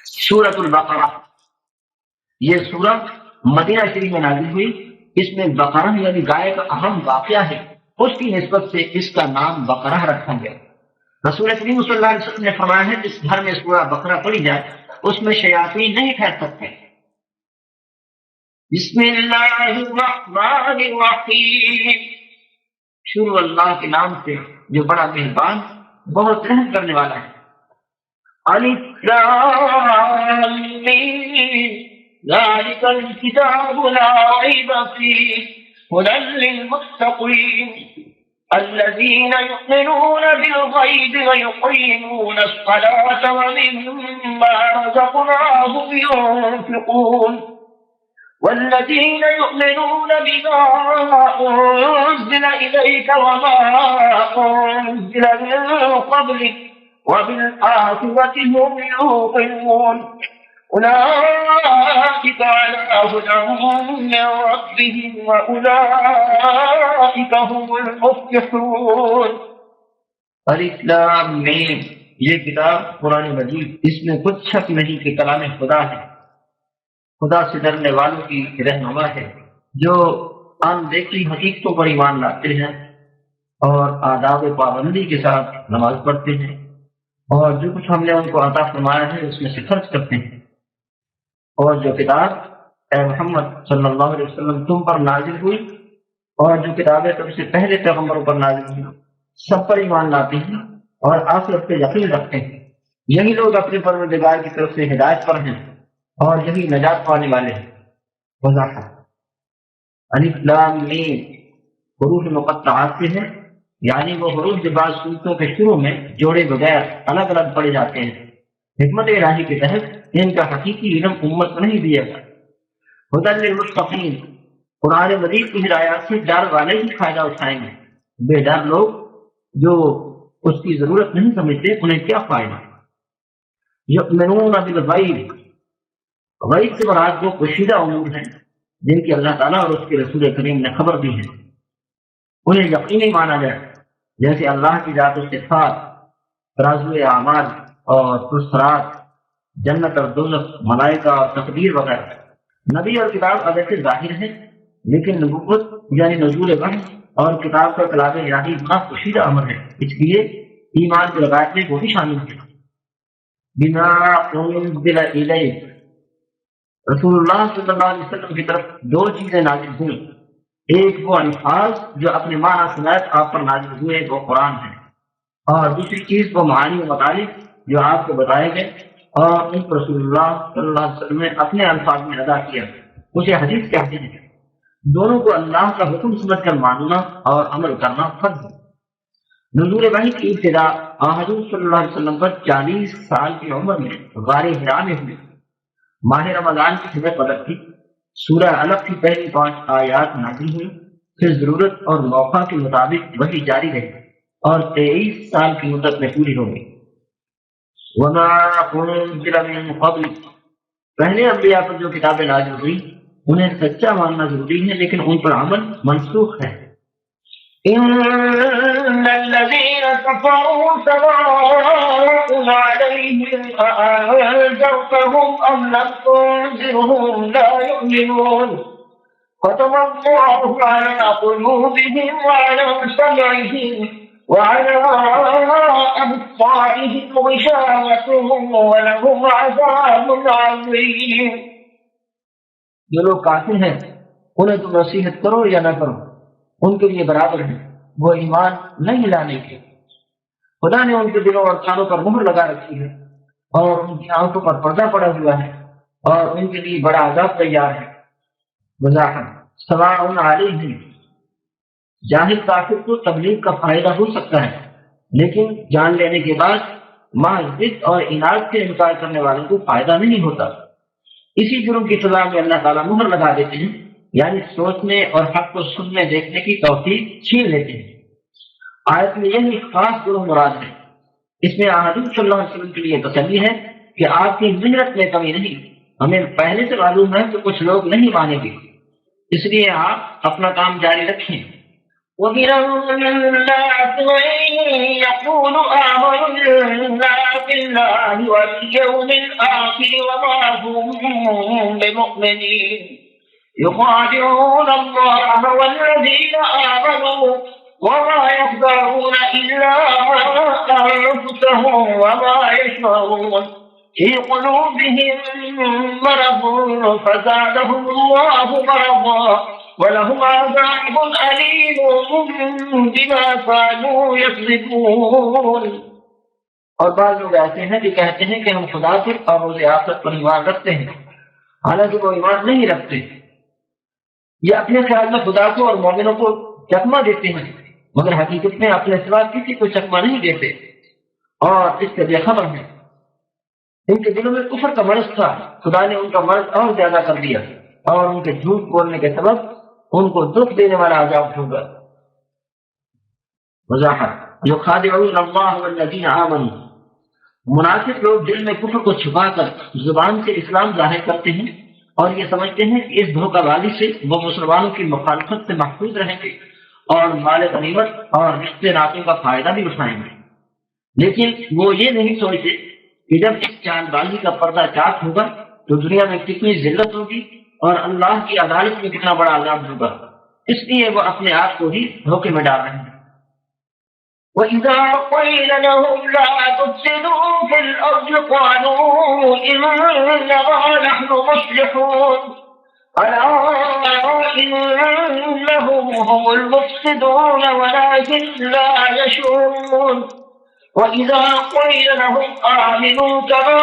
سورۃ البقرہ، یہ سورہ مدینہ شریف میں نازل ہوئی. اس میں بقرہ یعنی گائے کا اہم واقعہ ہے، اس کی نسبت سے اس کا نام بقرہ رکھا گیا. رسول کریم صلی اللہ علیہ وسلم نے فرمایا ہے جس گھر میں سورہ بقرہ پڑھی جائے اس میں شیاطین نہیں ٹھہر سکتے. بسم اللہ الرحمن الرحیم، شروع اللہ کے نام سے جو بڑا مہربان بہت رحم کرنے والا ہے. الف لام میم ذلك الكتاب لا ريب فيه هدى للمتقين الذين يؤمنون بالغيب ويقيمون الصلاة ومما رزقناهم ينفقون والذين يؤمنون بما أنزل إليك وما أنزل من قبلك وبالآخرة هم يوقنون أولئك على هدى من ربهم وأولئك هم المفلحون. الف لام میم، یہ کتاب قرآن مجید، اس میں کچھ شک نہیں کہ کلام خدا ہے، خدا سے ڈرنے والوں کی رہنما ہے، جو ان دیکھی حقیقتوں پر ایمان لاتے ہیں اور آداب پابندی کے ساتھ نماز پڑھتے ہیں، اور جو کچھ ہم نے ان کو عطا فرمایا ہے اس میں سے خرچ کرتے ہیں. اور جو کتاب اے محمد صلی اللہ علیہ وسلم تم پر نازل ہوئی اور جو کتابیں تم سے پہلے پیغمبروں پر نازل ہوئی سب پر ایمان لاتے ہیں اور آخرت پہ یقین رکھتے ہیں، یہی لوگ اپنے پروردگار کی طرف سے ہدایت پر ہیں اور یہی نجات پانے والے ہیں. وضاحت: الف لام میم حروف مقطعات سے ہیں، یعنی وہ حروف جو بعض صورتوں کے شروع میں جوڑے بغیر الگ الگ پڑھے جاتے ہیں. حکمت الہی کے تحت ان کا حقیقی علم امت کو نہیں دیا گیا. ہدی للمتقین، قرآن مجید کی ہدایات سے ڈر والے ہی فائدہ اٹھائیں گے، بے ڈر لوگ جو اس کی ضرورت نہیں سمجھتے انہیں کیا فائدہ. یؤمنون بالغیب، غیب سے مراد وہ پوشیدہ امور ہیں جن کی اللہ تعالیٰ اور اس کے رسول کریم نے خبر دی ہے، انہیں یقینی مانا جائے، جیسے اللہ کی ذات و صفات، ترازو اعمال اور پرسرات، جنت اور دوزخ، ملائکہ اور تقدیر وغیرہ. نبی اور کتاب اگرچہ ظاہر ہے لیکن نبوت یعنی نزول وحی اور کتاب کا کلام الہی بڑا پوشیدہ امر ہے، اس لیے ایمان کے لغات میں وہ بھی شامل ہے. بما انزل الیک، رسول اللہ صلی اللہ علیہ وسلم کی طرف دو چیزیں نازل ہوئیں، ایک وہ الفاظ جو اپنے معنی سمیت آپ پر نازل ہوئے وہ قرآن ہے، اور دوسری چیز وہ معانی و مطالب جو آپ کو بتائے گئے اور ان پر رسول اللہ صلی اللہ علیہ وسلم نے اپنے الفاظ میں ادا کیا، اسے حدیث کہتے ہیں. دونوں کو اللہ کا حکم سمجھ کر ماننا اور عمل کرنا فرض ہے. نزول وحی کی ابتدا حضور صلی اللہ علیہ وسلم پر 40 سال کی عمر میں غار حرا میں ہوئی. ماہ رمضان کی صبح قدر تھی. سورہ علق کی پہلی 5 آیات نازل ہوئی، پھر ضرورت اور موقع کے مطابق وحی جاری رہی اور 23 سال کی مدت میں پوری ہو گئی. وما انزل من قبل، پہلے انبیاء پر جو کتابیں نازل ہوئی انہیں سچا ماننا ضروری ہے لیکن ان پر عمل منسوخ ہے. ان الذين كفروا سواء عليهم أأنذرتهم أم لم تنذرهم لا يؤمنون ختم الله على قلوبهم وعلى سمعهم وعلى أبصارهم غشاوة ولهم عذاب عظيم. جو لوگ کافر ہیں انہیں تم نصیحت کرو یا نہ کرو ان کے لیے برابر ہے، وہ ایمان نہیں لانے کے. خدا نے ان کے دلوں اور کانوں پر مہر لگا رکھی ہے اور ان کی آنکھوں پر پردہ پڑا ہوا ہے اور ان کے لیے بڑا عذاب تیار ہے. وضاحت: سواء علیہم، جاہل کافر کو تبلیغ کا فائدہ ہو سکتا ہے لیکن جان لینے کے بعد محض ضد اور اناد سے انکار کرنے والوں کو فائدہ نہیں ہوتا. اسی جرم کی سزا میں اللہ تعالیٰ مہر لگا دیتے ہیں، یعنی سوچنے اور حق کو سننے دیکھنے کی توفیق چھین لیتے ہیں. آیت میں یہی خاص گروہ مراد ہے. اس میں حضور صلی اللہ علیہ وسلم کے لیے تسلی ہے کہ آپ کی محنت میں کمی نہیں. ہمیں پہلے سے معلوم ہے کہ کچھ لوگ نہیں مانیں گے، اس لیے آپ اپنا کام جاری رکھیں ومن الناس من يقول آمنا بالله واليوم الآخر وما هم بمؤمنين يخادعون الله والذين آمنوا وما يخدعون إلا أنفسهم وما يشعرون في قلوبهم مرض فزادهم الله مرضا وَلَهُمْ عَذَابٌ أَلِيمٌ بِمَا كَانُوا يَكْذِبُونَ۔ اور بعض لوگ ایسے ہیں جو کہتے ہیں کہ ہم خدا پر اور روز آخرت پر ایمان رکھتے ہیں، حالانکہ وہ ایمان نہیں رکھتے۔ یہ اپنے خیال میں خدا کو اور مومنوں کو چکمہ دیتے ہیں، مگر حقیقت میں اپنے سوا کسی کو چکمہ نہیں دیتے اور اس سے بے خبر ہیں۔ ان کے دلوں میں کفر کا مرض تھا، خدا نے ان کا مرض اور زیادہ کر دیا اور ان کے جھوٹ بولنے کے سبب ان کو دکھ دینے والا عذاب ہوگا۔ وضاحت: یخادعون اللہ والذین آمنوا، منافق لوگ دل میں کفر کو چھپا کر زبان سے اسلام ظاہر کرتے ہیں اور یہ سمجھتے ہیں کہ اس دھوکہ بازی سے وہ مسلمانوں کی مخالفت سے محفوظ رہیں گے اور مال غنیمت اور رشتے ناطوں کا فائدہ بھی اٹھائیں گے، لیکن وہ یہ نہیں سوچتے کہ جب اس چال بازی کا پردہ چاک ہوگا تو دنیا میں کتنی ذلت ہوگی اور اللہ کی عدالت میں کتنا بڑا عذاب ہوگا۔ اس لیے وہ اپنے آپ کو ہی دھوکے میں ڈال رہے ہیں۔ وَإِذَا قِيلَ لَهُمْ لَا تُفْسِدُوا فِي الْأَرْضِ قَالُوا إِنَّمَا نَحْنُ مُصْلِحُونَ أَلَا إِنَّهُمْ هُمُ الْمُفْسِدُونَ وَلَكِنْ لَا يَشْعُرُونَ وَإِذَا قِيلَ لَهُمْ آمِنُوا كَمَا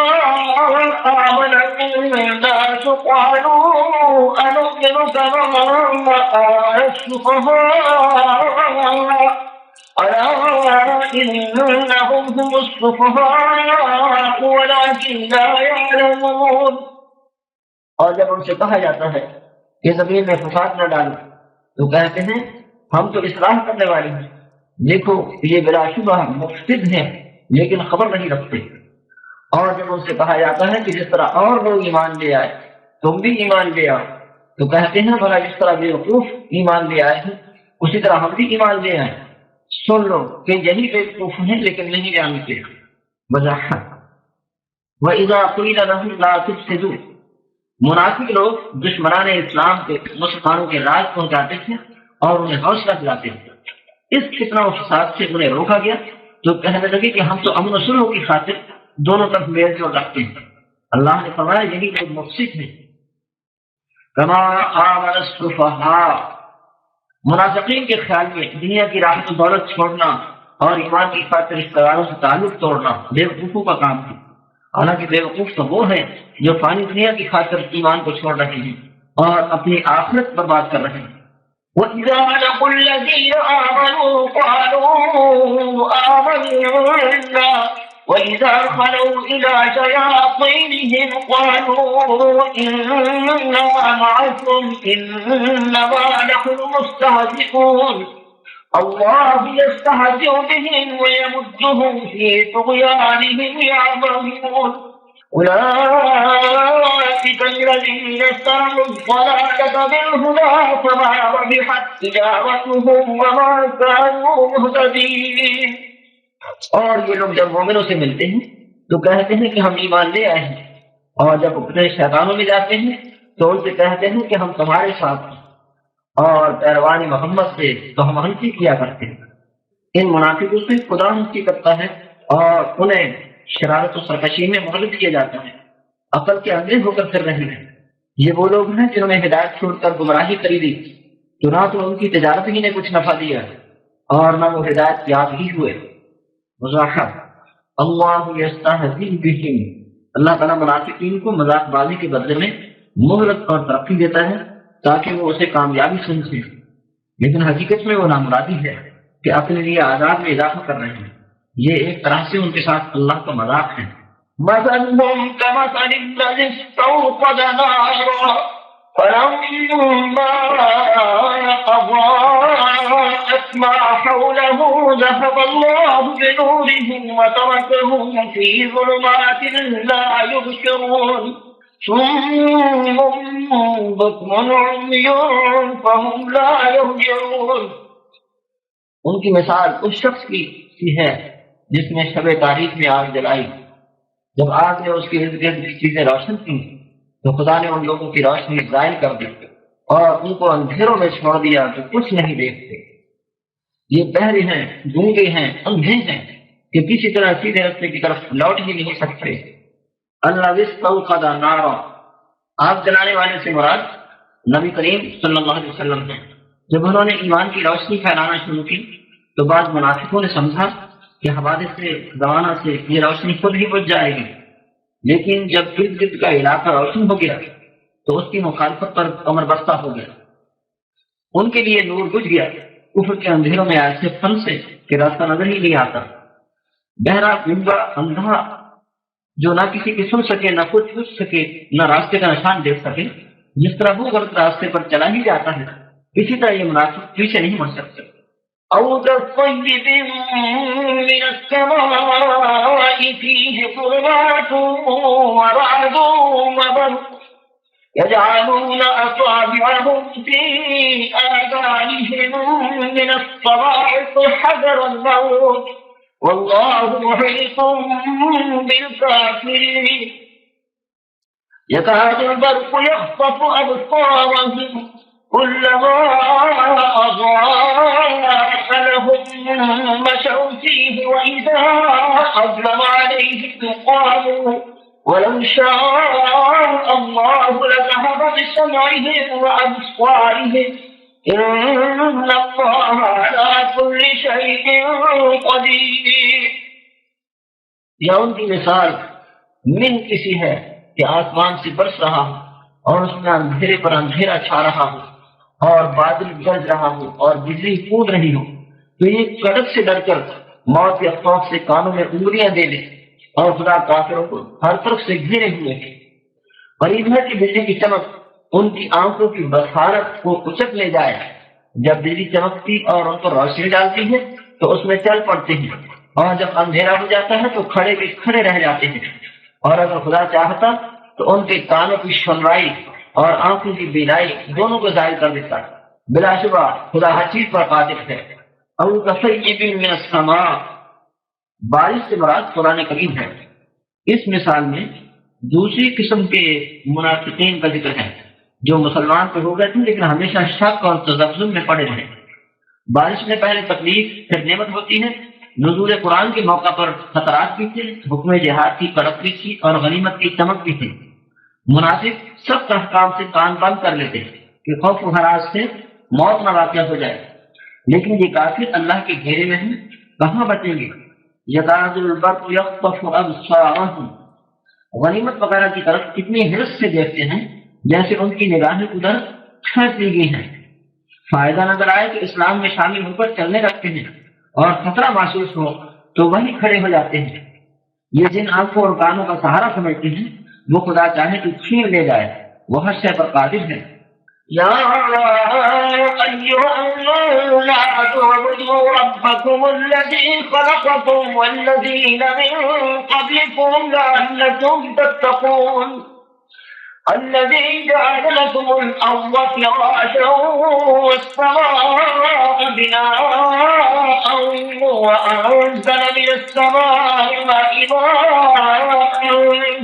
آمَنَ النَّاسُ قَالُوا أَنُؤْمِنُ كَمَا آمَنَ السُّفَهَاءُ أَلَا إِنَّهُمْ هُمُ السُّفَهَاءُ وَلَكِنْ لَا يَعْلَمُونَ۔ اور جب ان سے کہا جاتا ہے کہ زمین میں فساد نہ ڈالو تو کہتے ہیں ہم تو اصلاح کرنے والے ہیں، دیکھو یہ بلا شبہ مفسد ہیں لیکن خبر نہیں رکھتے۔ اور جب ان سے کہا جاتا ہے کہ جس طرح اور لوگ ایمان لے آئے تم بھی ایمان لے آؤ تو کہتے ہیں بھلا جس طرح بیوقوف ایمان لے آئے ہیں اسی طرح ہم بھی ایمان لے آئے۔ سن لو کہ یہی بیوقوف ہیں لیکن نہیں جانتے۔ وضاحت: وَإِذَا قِيلَ لَهُمْ لَا تُفْسِدُوا، منافق لوگ دشمنان اسلام کے مسلمانوں کے راز پہنچاتے تھے اور انہیں حوصلہ دلاتے تھے۔ اس فتنہ و فساد سے انہیں روکا گیا تو کہنے لگے کہ ہم تو امن و صلح کی خاطر دونوں طرف میل جول رکھتے ہیں۔ اللہ نے فرمایا یہی لوگ مفسد ہیں۔ کما آمن السفہاء، منافقین کے خیال میں دنیا کی راحت و دولت چھوڑنا اور ایمان کی خاطر رشتہ داروں سے تعلق توڑنا بیوقوفوں کا کام ہے، حالانکہ بیوقوف تو وہ ہیں جو فانی دنیا کی خاطر ایمان کو چھوڑ رہے ہیں اور اپنی آخرت برباد کر رہے ہیں۔ وَإِذَا لَقُوا الَّذِينَ آمَنُوا قَالُوا آمَنَّا وَإِذَا خَلَوْا إِلَى شَيَاطِينِهِمْ قَالُوا إِنَّا مَعَكُمْ إِنَّمَا نَحْنُ مُسْتَهْزِئُونَ اللَّهُ يَسْتَهْزِئُ بِهِمْ وَيَمُدُّهُمْ فِي طُغْيَانِهِمْ يَعْمَهُونَ أولئك الذين اشتروا الضلالة بالهدى فما ربحت تجارتهم وما كانوا مهتدين۔ اور یہ لوگ جب مومنوں سے ملتے ہیں تو کہتے ہیں کہ ہم ایمان لے آئے ہیں، اور جب اپنے شیطانوں میں جاتے ہیں تو ان سے کہتے ہیں کہ ہم تمہارے ساتھ ہیں اور پیروان محمد سے تو ہم ہنسی کیا کرتے ہیں۔ ان منافقوں سے خدا ہنسی کرتا ہے اور انہیں شرارت و سرکشی میں مغلوب کیا جاتا ہے، عقل کے اندھے ہو کر پھر رہے ہیں۔ یہ وہ لوگ ہیں جنہوں نے ہدایت چھوڑ کر گمراہی خریدی تو نہ تو ان کی تجارت ہی نے کچھ نفع دیا اور نہ وہ ہدایت یاب ہی ہوئے۔ وضاحت: اللہ یستہزئ بہم، اللہ تعالیٰ منافقین کو مذاق بازی کے بدلے میں مہلت اور ترقی دیتا ہے تاکہ وہ اسے کامیابی سمجھیں، لیکن حقیقت میں وہ نامرادی ہے کہ اپنے لیے عذاب میں اضافہ کر رہے ہیں۔ یہ ایک طرح سے ان کے ساتھ اللہ کا مذاق ہے۔ مثلهم كمثل الذي استوقد نارا فلما أضاءت ما حوله ذهب الله بنورهم وتركهم في ظلمات لا يبصرون صم بكم عمي فهم لا يرجعون۔ ان کی مثال اس شخص کی سی ہے جس نے شب تاریخ میں آگ جلائی، جب آگ نے اس کے ارد گرد کی چیزیں روشن کی تو خدا نے ان لوگوں کی روشنی زائل کر دی اور ان کو اندھیروں میں چھوڑ دیا جو کچھ نہیں دیکھتے۔ یہ بہرے ہیں، گونگے ہیں، اندھے ہیں کہ کسی طرح سیدھے راستے کی طرف لوٹ ہی نہیں سکتے۔ اللہ استوقد نارا، آگ جلانے والے سے مراد نبی کریم صلی اللہ علیہ وسلم ہے۔ جب انہوں نے ایمان کی روشنی پھیلانا شروع کی تو بعض منافقوں نے سمجھا کہ حوادث سے زمانہ سے یہ روشنی خود ہی بجھ جائے گی، لیکن جب ارد گرد کا علاقہ روشن ہو گیا تو اس کی مخالفت پر کمر بستہ ہو گیا، ان کے لیے نور بجھ گیا، کفر کے اندھیروں میں ایسے پھنسے کہ راستہ نظر ہی نہیں آتا۔ بہرا گنگا اندھا جو نہ کسی کی سن سکے، نہ کچھ پوچھ سکے، نہ راستے کا نشان دیکھ سکے، جس طرح وہ غلط راستے پر چلا ہی جاتا ہے، اسی طرح یہ منافق پیچھے نہیں مڑ سکتے۔ أو كالصيب من السماء فيه ظلمات ورعد وبرق يجعلون أصابعهم في آذانهم من الصواعق حذر الموت والله محيط بالكافرين يكاد البرق يخطف أبصارهم كلما أضاء لهم مشوا فيه وإذا أظلم عليهم قالوا ولو شاء الله لذهب بسمعهم وأبصارهم إن الله على كل شيء قدير۔ یا ان کی مثال من کسی ہے کہ آسمان سے برس رہا ہو اور اس میں اندھیرے پر اندھیرا چھا رہا ہو اور بادل گرج رہا ہو اور بجلی کود رہی ہو، تو یہ کڑک سے ڈر کر موت یا خوف سے کانوں میں انگلیاں دے لے، اور خدا کافروں کو ہر طرف سے گھیرے ہوئے ہے۔ قریب ہے کہ بجلی کی چمک ان کی آنکھوں کی بصارت کو کچک لے جائے۔ جب بجلی چمکتی اور ان پر روشنی ڈالتی ہے تو اس میں چل پڑتے ہیں، اور جب اندھیرا ہو جاتا ہے تو کھڑے کے کھڑے رہ جاتے ہیں، اور اگر خدا چاہتا تو ان کے کانوں کی سنوائی اور آنکھوں کی بینائی دونوں کو ظاہر کر دیتا ہے۔ بلا شبہ خدا ہر چیز پر قادر ہے۔ او کصیب من السماء، بارش سے مراد قرآن کریم ہے۔ اس مثال میں دوسری قسم کے منافقین کا ذکر ہے جو مسلمان تو ہو گئے تھے لیکن ہمیشہ شک اور تذبذب میں پڑے رہے۔ بارش میں پہلے تکلیف پھر نعمت ہوتی ہے۔ نزول قرآن کے موقع پر خطرات بھی تھے، حکم جہاد کی کڑک بھی تھی اور غنیمت کی چمک بھی تھی۔ منافق سب احکام سے کان بند کر لیتے کہ خوف و ہراس سے موت نہ واقع ہو جائے، لیکن یہ کافر اللہ کے گھیرے میں ہیں، کہاں بچیں گے؟ یکاد البرق یخطف ابصارهم، غنیمت وغیرہ کی طرف اتنی حرص سے دیکھتے ہیں جیسے ان کی نگاہیں ادھر کھینچ لی گئی ہیں۔ فائدہ نظر آئے تو اسلام میں شامل ہو کر چلنے لگتے ہیں، اور خطرہ محسوس ہو تو وہی کھڑے ہو جاتے ہیں۔ یہ جن آنکھوں اور کانوں کا سہارا سمجھتے ہیں وہ خدا چاہے تو چھین لے جائے، وہ ہر شے پر قادر ہے۔ یا ایھا الناس اعبدوا ربکم الذی خلقکم والذین من قبلکم لعلکم تتقون الذي جعل لكم الأرض فراشا والسماء بناء وأنزل من السماء ماء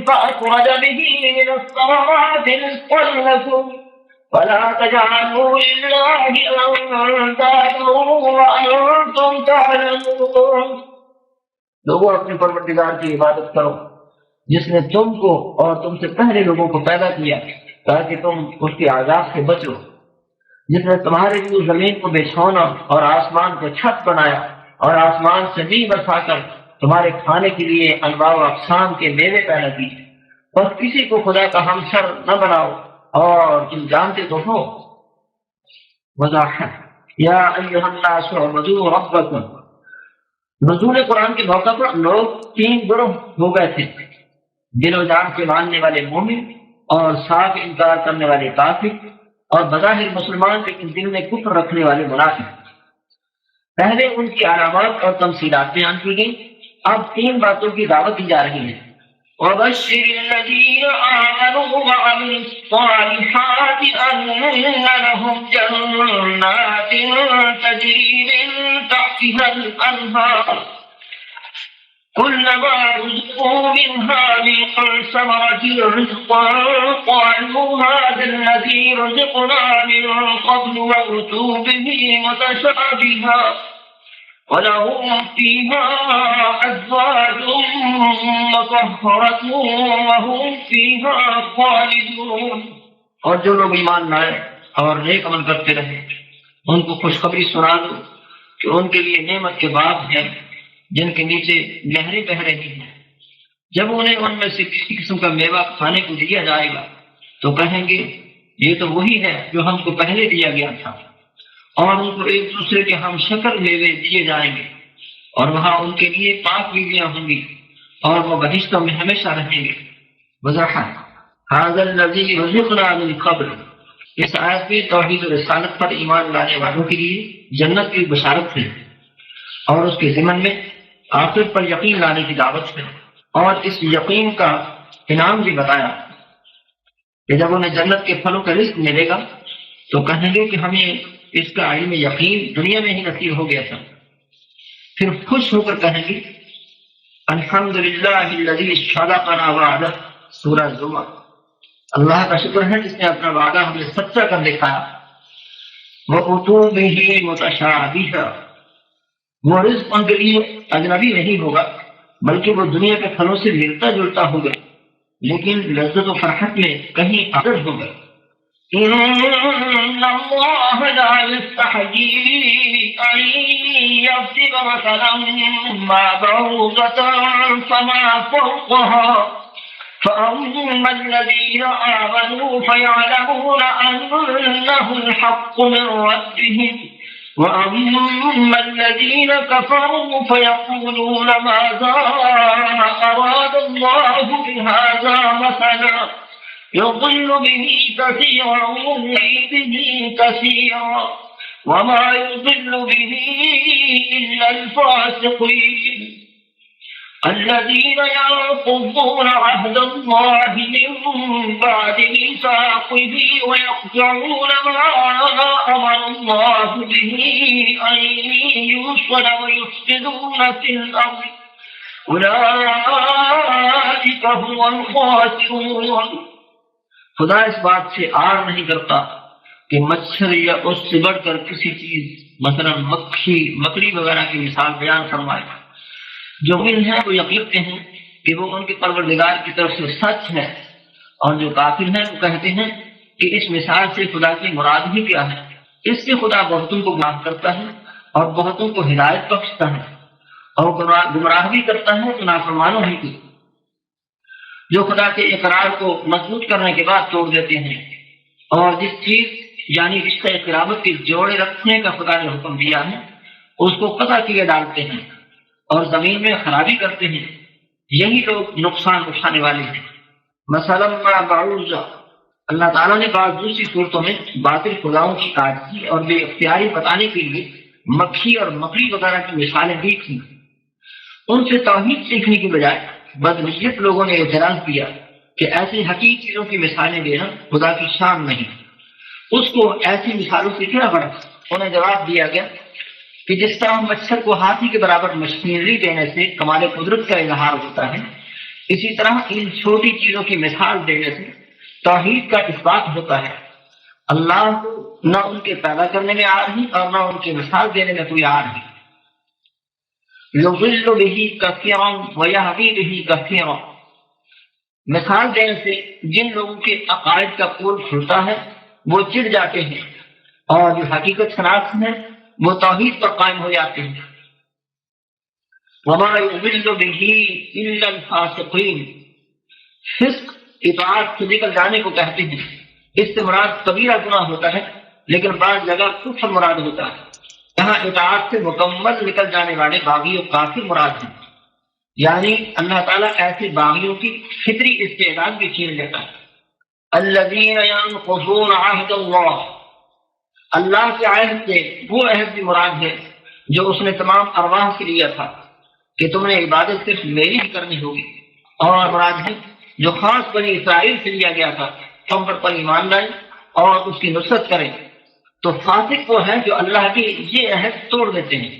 فأخرج به من الثمرات رزقا لكم فلا تجعلوا لله أندادا وأنتم تعلمون۔ لوگوں اپنے پروردگار کی عبادت کرو جس نے تم کو اور تم سے پہلے لوگوں کو پیدا کیا تاکہ تم اس کے عذاب سے بچو، جس نے تمہارے لیے زمین کو بچھونا اور آسمان کو چھت بنایا اور آسمان سے بھی برسا کر تمہارے کھانے کے لیے انواع و اقسام کے میوے پیدا کیے، اور کسی کو خدا کا ہمسر نہ بناؤ اور تم جانتے تو ہو۔ وضاحت یا ایھا الناس اعبدوا ربکم، نزول قرآن کے موقع پر لوگ تین گروہ ہو گئے تھے، دل و جان کے ماننے والے مومن اور صاف انکار کرنے والے کافر، اور بظاہر مسلمان لیکن دل میں کفر رکھنے والے منافق۔ پہلے ان کی علامات اور تمثیلات بیان کی گئی، اب تین باتوں کی دعوت دی جا رہی ہے۔ وَبَشِّرِ الَّذِينَ آمَنُوا آمنوا وعملوا الصالحات أن لهم جنات تجري من تحتها الأنهار كلما رزقوا منها من ثمرة رزقا قالوا هذا الذي رزقنا من قبل وأتوا به متشابها وَلَهُمْ فِيهَا أَزْوَاجٌ مُطَهَّرَةٌ وَهُمْ فِيهَا خَالِدُونَ۔ اور جو لوگ ایمان لائے اور نیک عمل کرتے رہے ان کو خوشخبری سنا دو کہ ان کے لیے نعمت کے باغ ہیں جن کے نیچے نہریں بہہ رہی ہیں۔ جب انہیں ان میں سے کسی قسم کا میوہ کھانے کو دیا جائے گا تو کہیں گے یہ تو وہی ہے جو ہم کو پہلے دیا گیا تھا، اور ان کو ایک دوسرے کے ہم شکل میوے دیے جائیں گے، اور وہاں ان کے لیے پاک بیویاں ہوں گی اور وہ بہشتوں میں ہمیشہ رہیں گے۔ وضاحت: ھذا الذی رزقنا من قبل، اس آیت میں توحید و رسالت پر ایمان لانے والوں کے لیے جنت کی بشارت ہے اور اس کے ضمن میں آخر پر یقین لانے کی دعوت ہے، اور اس یقین کا انعام بھی بتایا کہ جب انہیں جنت کے پھلوں کا رزق ملے گا تو کہیں گے کہ ہمیں اس کا علم یقین دنیا میں ہی نصیب ہو گیا تھا۔ پھر خوش ہو کر کہیں گے الحمدللہ الذی صدقنا وعدہ، سورہ زمر۔ اللہ کا شکر ہے جس نے اپنا وعدہ ہمیں سچا کر دکھایا۔ وَأُتُوا بِهِ مُتَشَابِهًا، وہ رزق ان کے لیے اجنبی نہیں ہوگا بلکہ وہ دنیا کے پھلوں سے ملتا جلتا ہوگا، لیکن لذت و فرحت میں کہیں عدد ہوگا۔ إِنَّ اللَّهَ لَا يَسْتَحْيِي أَن يَضْرِبَ مَثَلًا مَّا بَعُوضَةً فَمَا فَوْقَهَا فَأَمَّا الَّذِينَ آمَنُوا فَيَعْلَمُونَ أَنَّهُ الْحَقُّ مِن رَّبِّهِمْ وَأَمَّا الَّذِينَ كَفَرُوا فَيَقُولُونَ مَاذَا أَرَادَ اللَّهُ بِهَٰذَا مَثَلًا يضل به كثيرا ويهدي به كثيرا وما يضل به إلا الفاسقين الذين ينقضون عهد الله من بعد ميثاقه ويقطعون ما أمر الله به أن يوصل ويفسدون في الأرض أولئك هم الخاسرون۔ خدا اس بات سے آر نہیں کرتا کہ مچھر یا اس سے بڑھ کر کسی چیز مثلا مکھی مکڑی وغیرہ کی مثال بیان فرمائے۔ جو مومن ہیں وہ یقین ہیں کہ وہ ان کے پروردگار کی طرف سے سچ ہے، اور جو کافر ہیں وہ کہتے ہیں کہ اس مثال سے خدا کی مراد ہی کیا ہے۔ اس سے خدا بہتوں کو گمراہ کرتا ہے اور بہتوں کو ہدایت بخشتا ہے، اور گمراہ بھی کرتا ہے تو نافرمانوں ہی کی، جو خدا کے اقرار کو مضبوط کرنے کے بعد توڑ دیتے ہیں، اور جس چیز یعنی رشتہ قرابت کے جوڑے رکھنے کا خدا نے حکم دیا ہے اس کو قطع کیے ڈالتے ہیں اور زمین میں خرابی کرتے ہیں، یہی لوگ نقصان اٹھانے والے ہیں۔ مثلا ما بعوضہ، اللہ تعالیٰ نے بعض دوسری صورتوں میں باطل خداؤں کی عاجزی اور بے اختیاری بتانے کے لیے مکھی اور مکڑی وغیرہ کی مثالیں دی تھیں۔ ان سے توحید سیکھنے کی بجائے بدنیت لوگوں نے اعتراض کیا کہ ایسی حقیقی چیزوں کی مثالیں دینا خدا کی شان نہیں، اس کو ایسی مثالوں سے کیا فرق؟ انہیں جواب دیا گیا کہ جس طرح مچھر کو ہاتھی کے برابر مشینری دینے سے کمال قدرت کا اظہار ہوتا ہے، اسی طرح ان چھوٹی چیزوں کی مثال دینے سے توحید کا اثبات ہوتا ہے۔ اللہ نہ ان کے پیدا کرنے میں آر ہے اور نہ ان کی مثال دینے میں کوئی آر ہے۔ یضل به کثیرا ویہدی به کثیرا، مثال دینے سے جن لوگوں کے عقائد کا پول کھلتا ہے وہ چڑ جاتے ہیں، اور جو حقیقت شناس ہیں وہ توحید پر قائم ہو جاتے ہیں۔ وما یضل به الا الفاسقین، فسق اطاعت سے نکل جانے کو کہتے ہیں۔ اس سے مراد کبیرہ گناہ ہوتا ہے، لیکن بعض جگہ کفر مراد ہوتا ہے۔ یہاں اطاعت سے مکمل نکل جانے والے باغی و کافر مراد ہیں، یعنی اللہ تعالیٰ ایسے باغیوں کی فطری استعداد بھی چھین لیتا ہے۔ الذین ینقضون عہد اللہ، اللہ کے عہد سے وہ عہد بھی مراد ہے جو اس نے تمام ارواح سے لیا تھا کہ تم نے عبادت صرف میری ہی کرنی ہوگی، اور مراد ہے جو خاص بنی اسرائیل سے لیا گیا تھا ہم پر ایمان لائیں اور اس کی نصرت کریں، تو فاسق وہ ہے جو اللہ کی یہ عہد توڑ دیتے ہیں۔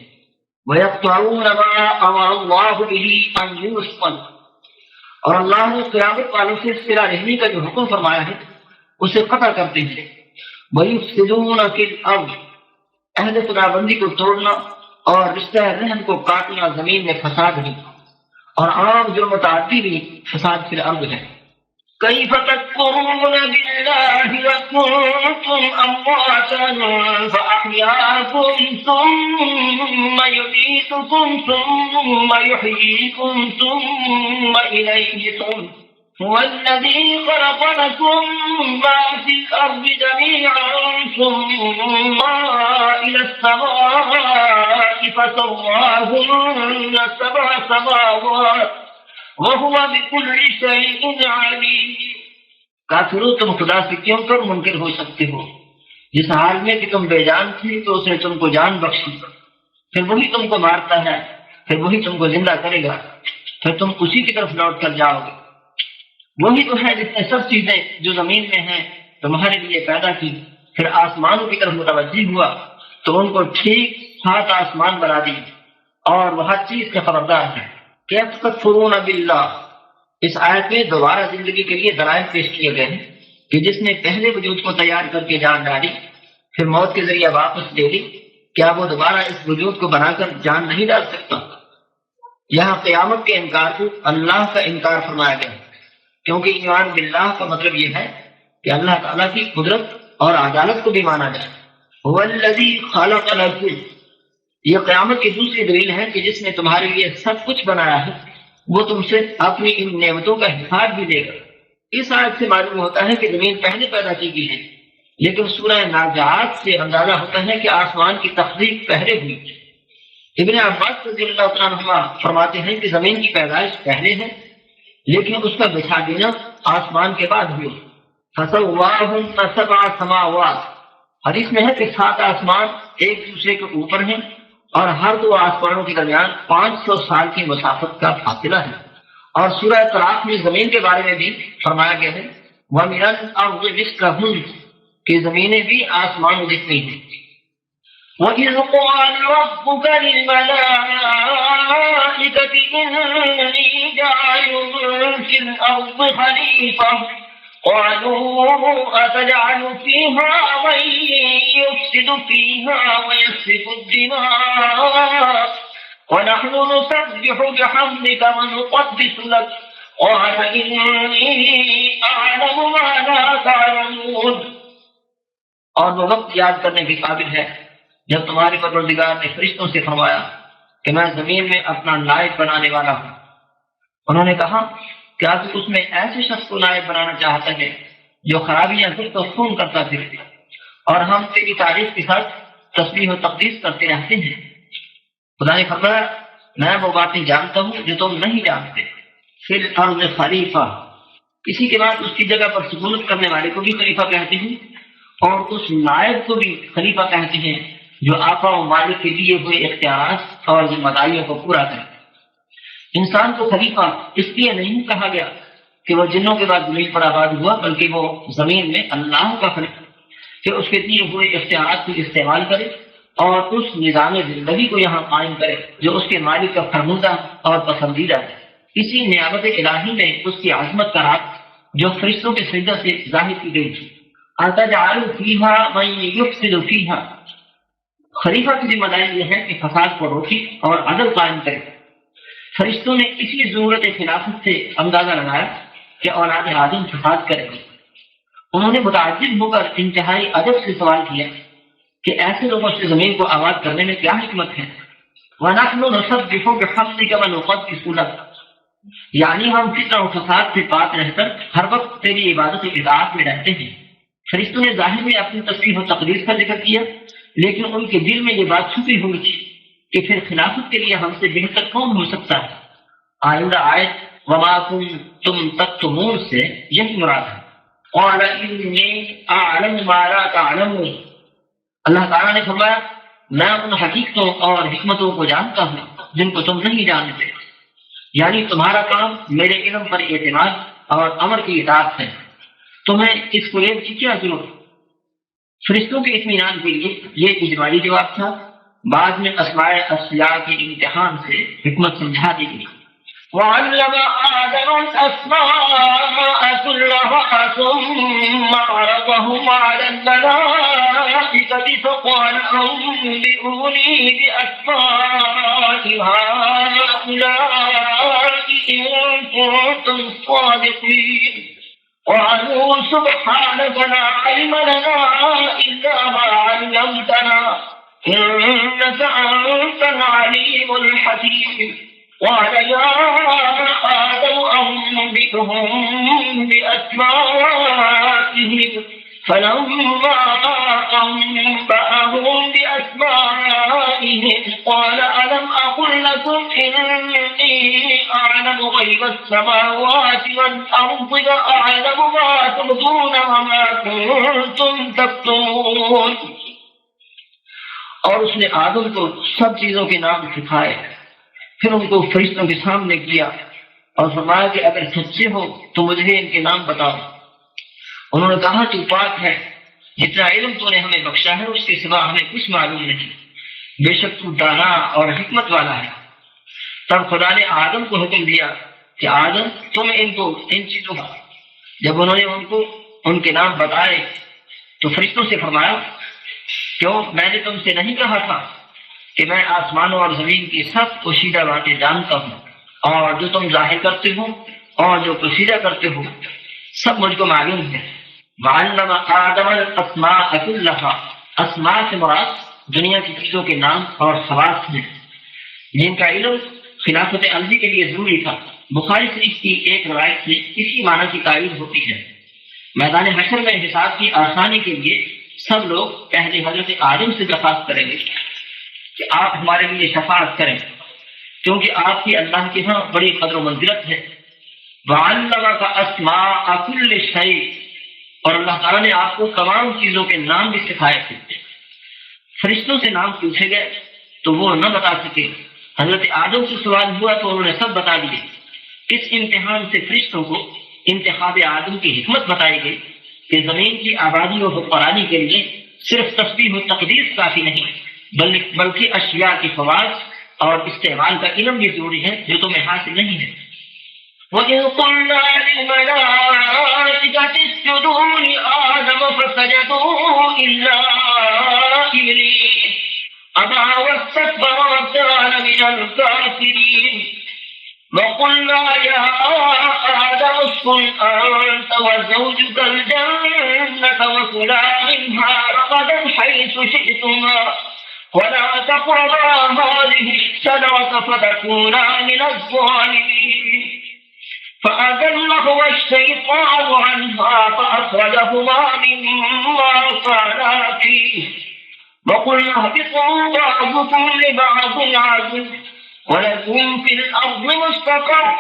وَيَقْطَعُونَ مَا أَمَرَ اللَّهُ بِهِ أَن يُوصَلَ، اور اللہ نے قیامت والوں سے صلہ رحمی کا جو حکم فرمایا ہے اسے قطع کرتے ہیں۔ وَيُفْسِدُونَ فِي الْأَرْضِ، عہد خدا بندی کو توڑنا اور رشتہ رحم کو کاٹنا زمین میں فساد ہے، اور عام جرم و تعدی بھی فساد فی الارض ہے۔ كيف تكفرون بالله وكنتم أمواتا فأحياكم ثم يميتكم ثم يحييكم ثم إليه ترجعون، هو الذي خلق لكم ما في الأرض جميعا ثم إلى السماء فسواهن سبع سماوات وَهُوَ بِكُلِّ شَيْءٍ عَلِيمٌ۔ کافرو، تم خدا سے کیوں کر منکر ہو سکتے ہو؟ جس حال میں کہ تم بے جان تھے تو اس نے تم کو جان بخشی، پھر وہی تم کو مارتا ہے، پھر وہی تم کو زندہ کرے گا، پھر تم اسی کی طرف لوٹ کر جاؤ گے۔ وہی تو ہے جس نے سب چیزیں جو زمین میں ہیں تمہارے لیے پیدا کی، پھر آسمانوں کی طرف متوجہ ہوا تو ان کو ٹھیک 7 آسمان بنا دیے، اور وہ ہر چیز کا خبردار ہے۔ کیف تکفرون باللہ، اس آیت میں دوبارہ زندگی کے لیے دلائل پیش کیے گئے ہیں کہ جس نے پہلے وجود کو تیار کر کے جان ڈالی پھر موت کے ذریعے واپس لے لی، کیا وہ دوبارہ اس وجود کو بنا کر جان نہیں ڈال سکتا؟ یہاں قیامت کے انکار کو اللہ کا انکار فرمایا گیا ہے، کیونکہ ایمان باللہ کا مطلب یہ ہے کہ اللہ تعالیٰ کی قدرت اور عدالت کو بھی مانا جائے۔ هو الذی خلق لکم، یہ قیامت کی دوسری دلیل ہے کہ جس نے تمہارے لیے سب کچھ بنایا ہے وہ تم سے اپنی ان نعمتوں کا حساب بھی لے گا۔ اس آیت سے معلوم ہوتا ہے کہ زمین پہلے پیدا کی گئی ہے، لیکن سورہ نازعات سے اندازہ ہوتا ہے کہ آسمان کی تخلیق پہلے ہوئی۔ ابن عباس رضی اللہ عنہ فرماتے ہیں کہ زمین کی پیدائش پہلے ہے لیکن اس کا بچھا دینا آسمان کے بعد ہوئی۔ فَسَوَّاهُنَّ سَبْعَ سَمَاوَاتٍ، حدیث میں ہے کہ 7 آسمان ایک دوسرے کے اوپر ہیں اور ہر 2 آسمانوں کے درمیان 500 سال کی مسافت کا فاصلہ ہے۔ اور سورہ طلاق میں زمین کے بارے میں بھی فرمایا گیا ہے وَمِنَ الْأَرْضِ مِثْلَهُنَّ، کہ زمینیں بھی آسمانوں جتنی ہیں۔ وَإِذْ قَالَ رَبُّكَ لِلْمَلَائِكَةِ إِنِّي جَاعِلٌ فِي الْأَرْضِ خَلِيفَةً قالوا أتجعل فيها من يفسد فيها ويسفك الدماء ونحن نسبح بحمدك ونقدس لك قال إني أعلم ما لا تعلمون۔ اور وہ وقت یاد کرنے کے قابل ہے جب تمہارے پروردگار نے فرشتوں سے فرمایا کہ میں زمین میں اپنا نائب بنانے والا ہوں۔ انہوں نے کہا کیا تو اس میں ایسے شخص کو نائب بنانا چاہتا ہے جو خرابیاں صرف و خون کرتا پھر، اور ہم تیری تعریف کے ساتھ تسبیح و تقدیس کرتے رہتے ہیں۔ خدا نے فرمایا میں وہ باتیں جانتا ہوں جو تم نہیں جانتے۔ فی الارض خلیفہ، کسی کے بعد اس کی جگہ پر سکونت کرنے والے کو بھی خلیفہ کہتے ہیں، اور اس نائب کو بھی خلیفہ کہتے ہیں جو آقا و مالک کے دیے ہوئے اختیارات اور ذمہ داریوں کو پورا کرے۔ انسان کو خلیفہ اس لیے نہیں کہا گیا کہ وہ جنوں کے بعد زمین پر آباد ہوا، بلکہ وہ زمین میں اللہ کا خلیفہ کہ اس کے دیے ہوئے اختیارات کو استعمال کرے اور اس نظام زندگی کو یہاں قائم کرے جو اس کے مالک کا فرمودہ اور پسندیدہ ہے۔ اسی نعمت الہی میں اس کی عظمت کا راز جو فرشتوں کے سجدہ سے ظاہر کی گئی تھی۔ أَتَجْعَلُ فِيهَا مَن يُفْسِدُ فِيهَا، خلیفہ کی ذمہ داری یہ ہے کہ فساد کو روکے اور عدل قائم کرے۔ فرشتوں نے اسی ضرورت خلافت سے اندازہ لگایا کہ اولاد آدم فساد کرے گی۔ انہوں نے متعجب ہو کر انتہائی ادب سے سوال کیا کہ ایسے لوگوں سے زمین کو آباد کرنے میں کیا حکمت ہے؟ وَنَحْنُ نُسَبِّحُ بِحَمْدِكَ وَنُقَدِّسُ لَكَ، یعنی ہم فتنہ و فساد سے پاک رہ کر ہر وقت تیری عبادت و اطاعت میں رہتے ہیں۔ فرشتوں نے ظاہر میں اپنی تسبیح و تقدیس کا ذکر کیا، لیکن ان کے دل میں یہ بات چھپی ہوئی تھی کہ پھر خلافت کے لیے ہم سے بہتر کون ہو سکتا ہے۔ آئندہ آیت وما کنتم تکتمون سے یہی مراد ہے۔ قال انی اعلم ما لا تعلمون، اللہ تعالیٰ نے فرمایا میں ان حقیقتوں اور حکمتوں کو جانتا ہوں جن کو تم نہیں جانتے، یعنی تمہارا کام میرے علم پر اعتماد اور امر کی اطاعت ہے، تمہیں اس قریب کی کیا ضرورت؟ فرشتوں کے اطمینان کے لیے یہ اجمالی جواب تھا، بعد میں اسماء اشیاء کے امتحان سے حکمت سمجھا دی گئی۔ وعلم آدم الأسماء كلها ثم عرضهم على الملائكة فقال أنبئوني بأسماء هؤلاء إن كنتم صادقين قالوا سبحانك لا علم لنا إلا ما علمتنا إنك أنت العليم الحكيم قال يا آدم أنبئهم بأسمائهم فلما أنبأهم بأسمائهم قال ألم أقل لكم إني أعلم غيب السماوات والأرض وأعلم ما تبدون وما كنتم تكتمون۔ اور اس نے آدم کو سب چیزوں کے نام سکھائے، پھر ان کو فرشتوں کے سامنے کیا اور فرمایا کہ اگر سچے ہو تو مجھے ان کے نام بتاؤ۔ انہوں نے کہا تو پاک ہے، جتنا علم تو نے ہمیں بخشا ہے اس کے سوا ہمیں کچھ معلوم نہیں، بے شک تو دانا اور حکمت والا ہے۔ تب خدا نے آدم کو حکم دیا کہ آدم تم ان چیزوں کا، جب انہوں نے ان کے نام بتائے تو فرشتوں سے فرمایا کیوں میں نے تم سے نہیں کہا تھا کہ میں آسمانوں اور زمین کی سب پوشیدہ باتیں جانتا ہوں، اور جو تم ظاہر کرتے ہو اور جو پوشیدہ کرتے ہو سب مجھ کو معلوم ہے۔ وعلم آدم الاسماء كلها، اسماء سے مراد دنیا کی چیزوں کے نام اور خواص ہیں جن کا علم خلافت عرضی کے لیے ضروری تھا۔ بخاری شریف کی ایک روایت سے اسی معنی کی تعبیر ہوتی ہے۔ میدان حشر میں حساب کی آسانی کے لیے سب لوگ پہلے حضرت آدم سے درخواست کریں گے کہ آپ ہمارے لیے شفاعت کریں، کیونکہ آپ کی اللہ کے ہاں بڑی قدر و منزلت ہے۔ وَعَلَّمَكَ أَسْمَاءَ كُلِّ شَيْءٍ، اور اللہ تعالیٰ نے آپ کو تمام چیزوں کے نام بھی سکھائے تھے۔ فرشتوں سے نام پوچھے گئے تو وہ نہ بتا سکے، حضرت آدم سے سوال ہوا تو انہوں نے سب بتا دیے۔ اس امتحان سے فرشتوں کو انتخاب آدم کی حکمت بتائی گئی کہ زمین کی آبادی و حکمرانی کے لیے صرف تسبیح و تقدیس کافی نہیں، بلکہ اشیاء کی فواز اور استعمال کا علم بھی ضروری ہے جو تمہیں حاصل نہیں ہے۔ وَإِذْ قُلْنَا لِلْمَلَائِكَةِ اسْجُدُوا لِآدَمَ فَسَجَدُوا إِلَّا إِبْلِيسَ أَبَى وَاسْتَكْبَرَ وَكَانَ مِنَ الْكَافِرِينَ وَقُلْنَا يَا آدَمُ اسْكُنْ أَنْتَ وَزَوْجُكَ الْجَنَّةَ وَكُلَا مِنْهَا رَغَدًا حَيْثُ شِئْتُمَا وَلَا تَقْرَبَا هَٰذِهِ الشَّجَرَةَ فَتَكُونَا مِنَ الظَّالِمِينَ فَأَزَلَّهُمَا الشَّيْطَانُ عَنْهَا فَأَخْرَجَهُمَا مِمَّا كَانَا فِيهِ وَقُلْنَا اهْبِطُوا بَعْضُكُمْ لِبَعْضٍ عَدُوٌّ وَلَكُمْ فِي الْأَرْضِ مُسْتَقَرٌّ